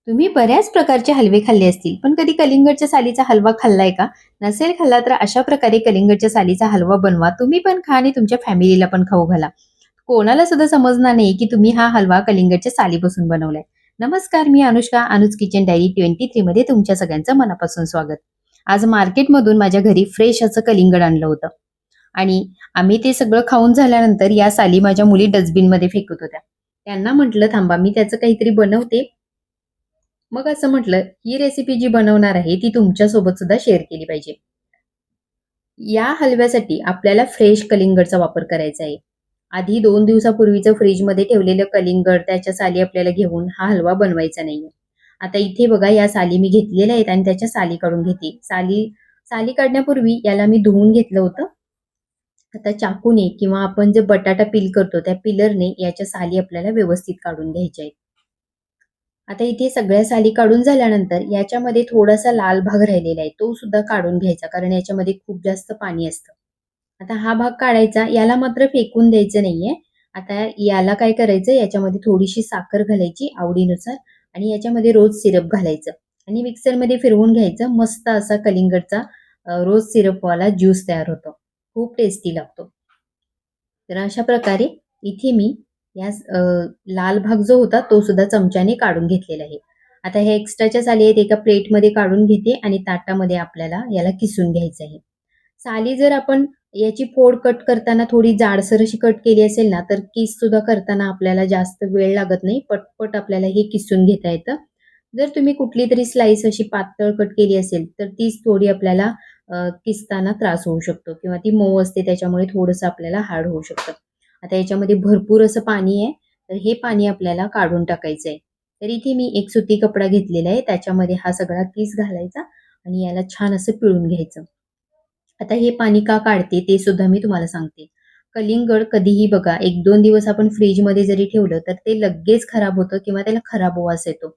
तुम्ही बऱ्याच प्रकारचे हलवे खाल्ले असतील, पण कधी कलिंगडच्या सालीचा हलवा खाल्लाय का? नसेल खाल्ला तर अशा प्रकारे कलिंगडच्या सालीचा हलवा बनवा. तुम्ही पण खा आणि तुमच्या फॅमिलीला पण खाऊ घाला. कोणाला सुद्धा समजणार नाही, की तुम्ही हा हलवा कलिंगडच्या सालीपासून बनवलाय. नमस्कार, मी अनुष्का. अनुज किचन डायरी 23 मध्ये तुमच्या सगळ्यांचं मनापासून स्वागत. आज मार्केटमधून माझ्या घरी फ्रेश असं कलिंगड आणलं होतं आणि आम्ही ते सगळं खाऊन झाल्यानंतर या साली माझ्या मुली डस्टबिनमध्ये फेकत होत्या. त्यांना म्हटलं, थांबा मी त्याचं काहीतरी बनवते. मग असं म्हटलं, ही रेसिपी जी बनवणार आहे ती तुमच्यासोबत सुद्धा शेअर केली पाहिजे. या हलव्यासाठी आपल्याला फ्रेश कलिंगडचा वापर करायचा आहे. आधी 2 दिवसापूर्वीचं फ्रिजमध्ये ठेवलेलं कलिंगड, त्याच्या साली आपल्याला घेऊन हा हलवा बनवायचा नाहीये. आता इथे बघा या साली मी घेतलेल्या आहेत आणि त्याच्या साली काढून घेते. साली साली काढण्यापूर्वी याला मी धुवून घेतलं होतं. आता चाकूने किंवा आपण जे बटाटा पील करतो त्या पिलरने याच्या साली आपल्याला व्यवस्थित काढून घ्यायच्या आहेत. आता इथे सगळ्या साली काढून झाल्यानंतर याच्यामध्ये थोडासा लाल भाग राहिलेला आहे, तो सुद्धा काढून घ्यायचा कारण याच्यामध्ये खूप जास्त पाणी असतं. आता हा भाग काढायचा, याला मात्र फेकून द्यायचं नाहीये. आता याला काय करायचं, याच्यामध्ये थोडीशी साखर घालायची आवडीनुसार आणि याच्यामध्ये रोज सिरप घालायचं आणि मिक्सरमध्ये फिरवून घ्यायचं. मस्त असा कलिंगडचा रोज सिरपवाला ज्यूस तयार होतो. खूप टेस्टी लागतो. तर अशा प्रकारे इथे मी या लाल भाग जो होता तो सुद्धा चमच्याने काढून घेतलेला आहे. आता हे एक्स्ट्राच्या साली आहेत एका प्लेटमध्ये काढून घेते आणि ताटामध्ये आपल्याला याला किसून घ्यायचं आहे. साली जर आपण याची फोड कट करताना थोडी जाडसर अशी कट केली असेल ना, तर किस सुद्धा करताना आपल्याला जास्त वेळ लागत नाही. पटपट आपल्याला हे किसून घेता येतं. जर तुम्ही कुठलीतरी स्लाईस अशी पातळ कट केली असेल, तर तीच थोडी आपल्याला किसताना त्रास होऊ शकतो किंवा ती मऊ असते त्याच्यामुळे थोडंसं आपल्याला हार्ड होऊ शकतं. आता याच्यामध्ये भरपूर असं पाणी आहे, तर हे पाणी आपल्याला काढून टाकायचं आहे. तर इथे मी एक सुती कपडा घेतलेला आहे, त्याच्यामध्ये हा सगळा किस घालायचा आणि याला छान असं पिळून घ्यायचं. आता हे पाणी का काढते ते सुद्धा मी तुम्हाला सांगते. कलिंगड कधीही बघा 1-2 दिवस आपण फ्रिजमध्ये जरी ठेवलं, तर ते लगेच खराब होतं किंवा त्याला खराब वास येतो.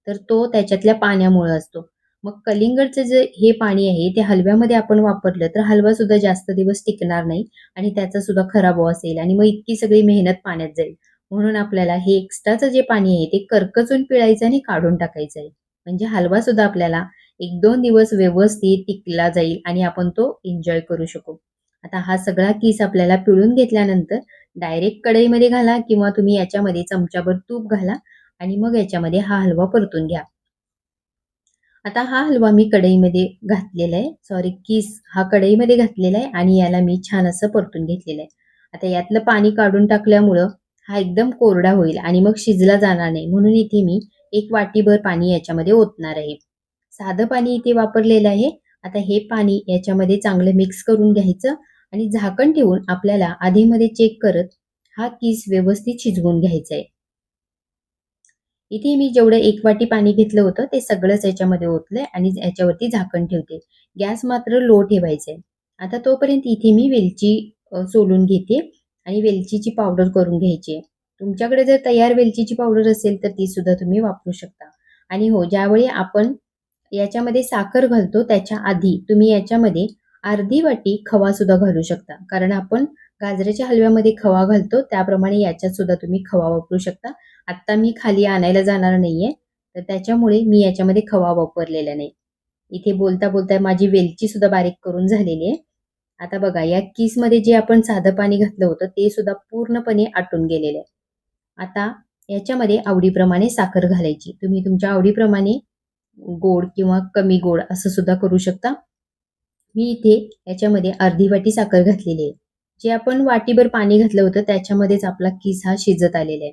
तर तो त्याच्यातल्या पाण्यामुळे असतो. मग कलिंगडचं जे हे पाणी आहे, ते हलव्यामध्ये आपण वापरलं, तर हलवा सुद्धा जास्त दिवस टिकणार नाही आणि त्याचा सुद्धा खराब वास येईल आणि मग इतकी सगळी मेहनत पाण्यात जाईल. म्हणून आपल्याला हे एक्स्ट्राचं जे पाणी आहे, ते करकचून पिळायचं आणि काढून टाकायचं आहे. म्हणजे हलवा सुद्धा आपल्याला 1-2 दिवस व्यवस्थित टिकला जाईल आणि आपण तो एन्जॉय करू शकू. आता हा सगळा किस आपल्याला पिळून घेतल्यानंतर डायरेक्ट कढईमध्ये घाला किंवा तुम्ही याच्यामध्ये चमचाभर तूप घाला आणि मग याच्यामध्ये हा हलवा परतून घ्या. आता हा हलवा मी कढईमध्ये घातलेला आहे. सॉरी किस हा कढईमध्ये घातलेला आहे आणि याला मी छान असं परतून घेतलेलं आहे. आता यातलं पाणी काढून टाकल्यामुळं हा एकदम कोरडा होईल आणि मग शिजला जाणार नाही. म्हणून इथे मी 1 वाटीभर पाणी याच्यामध्ये ओतणार आहे. साधं पाणी इथे वापरलेलं आहे. आता हे पाणी याच्यामध्ये चांगलं मिक्स करून घ्यायचं आणि झाकण ठेवून आपल्याला अधेमध्ये चेक करत हा किस व्यवस्थित शिजवून घ्यायचा आहे. इथे मी जेवढं 1 वाटी पाणी घेतलं होतं, ते सगळंच याच्यामध्ये ओतलंय आणि याच्यावरती झाकण ठेवते. गॅस मात्र लो ठेवायचा आहे. आता तोपर्यंत इथे मी वेलची सोलून घेते आणि वेलचीची पावडर करून घ्यायची आहे. तुमच्याकडे जर तयार वेलचीची पावडर असेल, तर ती सुद्धा तुम्ही वापरू शकता. आणि हो, ज्यावेळी आपण याच्यामध्ये साखर घालतो, त्याच्या आधी तुम्ही याच्यामध्ये अर्धी वाटी खवा सुद्धा घालू शकता. कारण आपण गाजराच्या हलव्यामध्ये खवा घालतो, त्याप्रमाणे याच्यात सुद्धा तुम्ही खवा वापरू शकता. आत्ता मी खाली आणायला जाणार नाहीये, तर त्याच्यामुळे मी याच्यामध्ये खवा वापरलेला नाही. इथे बोलता-बोलता माझी वेलची सुद्धा बारीक करून झालेली आहे. आता बघा या किसमध्ये जे आपण साधं पाणी घातलं होतं, ते सुद्धा पूर्णपणे आटून गेलेलं आहे. आता याच्यामध्ये आवडीप्रमाणे साखर घालायची. तुम्ही तुमच्या आवडीप्रमाणे गोड किंवा कमी गोड असं सुद्धा करू शकता. मी इथे याच्यामध्ये अर्धी वाटी साखर घातलेली आहे. जे आपण वाटीभर पाणी घातलं होतं, त्याच्यामध्येच आपला किस हा शिजत आलेला आहे.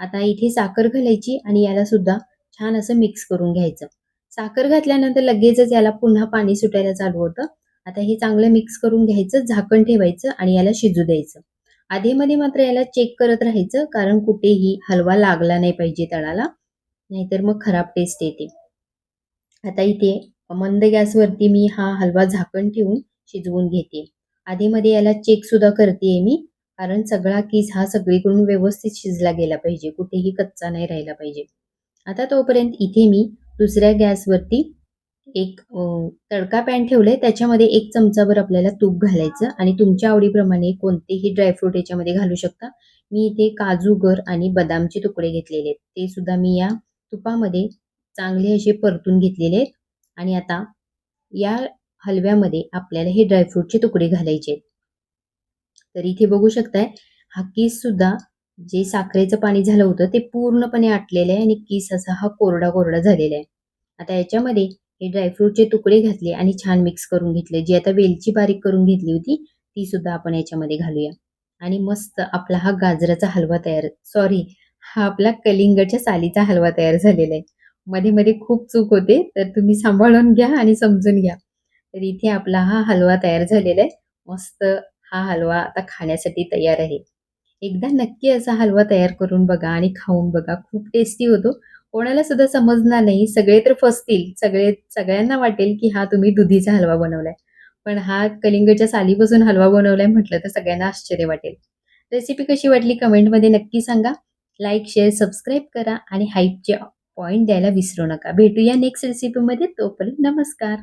आता इथे साखर घालायची आणि याला सुद्धा छान असं मिक्स करून घ्यायचं. साखर घातल्यानंतर लगेचच याला पुन्हा पाणी सुटायला चालू होतं. आता हे चांगलं मिक्स करून घ्यायचं, झाकण ठेवायचं आणि याला शिजू द्यायचं. अधेमध्ये मात्र याला चेक करत राहायचं, कारण कुठेही हलवा लागला नाही पाहिजे तळाला, नाहीतर मग खराब टेस्ट येते. आता इथे मंद गॅसवरती मी हा हलवा झाकण ठेवून शिजवून घेते. अधेमध्ये याला चेक सुद्धा करतेय मी, कारण सगळा किस हा सगळीकडून व्यवस्थित शिजला गेला पाहिजे, कुठेही कच्चा नाही राहिला पाहिजे. आता तोपर्यंत इथे मी दुसऱ्या गॅसवरती एक तडका पॅन ठेवलाय. त्याच्यामध्ये 1 चमचाभर आपल्याला तूप घालायचं आणि तुमच्या आवडीप्रमाणे कोणतेही ड्रायफ्रूट याच्यामध्ये घालू शकता. मी इथे काजू, गर आणि बदामचे तुकडे घेतलेले आहेत. ते सुद्धा मी या तुपामध्ये चांगले असे परतून घेतलेले आहेत. आणि आता या हलव्यामध्ये आपल्याला हे ड्रायफ्रूटचे तुकडे घालायचे आहेत. तर इथे बघू शकताय, हा किस सुद्धा जे साखरेचं पाणी झालं होतं ते पूर्णपणे आटलेलं आहे आणि किस असा हा कोरडा-कोरडा झालेला आहे. आता याच्यामध्ये हे ड्रायफ्रूटचे तुकडे घातले आणि छान मिक्स करून घेतले. जी आता वेलची बारीक करून घेतली होती, ती सुद्धा आपण याच्यामध्ये घालूया. आणि मस्त आपला हा गाजराचा हलवा तयार सॉरी हा आपला कलिंगडच्या सालीचा हलवा तयार झालेला आहे. मध्ये-मध्ये खूप चूक होते, तर तुम्ही सांभाळून घ्या आणि समजून घ्या. तर इथे आपला हा हलवा तयार झालेला आहे. मस्त हा हलवा आता खाण्यासाठी तयार आहे. एकदा नक्की असा हलवा तयार करून बघा आणि खाऊन बघा. खूप टेस्टी होतो. कोणाला सुद्धा समजणार नाही. सगळे तर फसतील. सगळ्यांना वाटेल, की हा तुम्ही दुधीचा हलवा बनवलाय. पण हा कलिंगडच्या सालीपासून हलवा बनवलाय म्हटलं तर सगळ्यांना आश्चर्य वाटेल. रेसिपी कशी वाटली कमेंटमध्ये नक्की सांगा. लाईक, शेअर, सबस्क्राईब करा आणि हाईपचे पॉइंट द्यायला विसरू नका. भेटूया नेक्स्ट रेसिपीमध्ये. तोपर्यंत नमस्कार.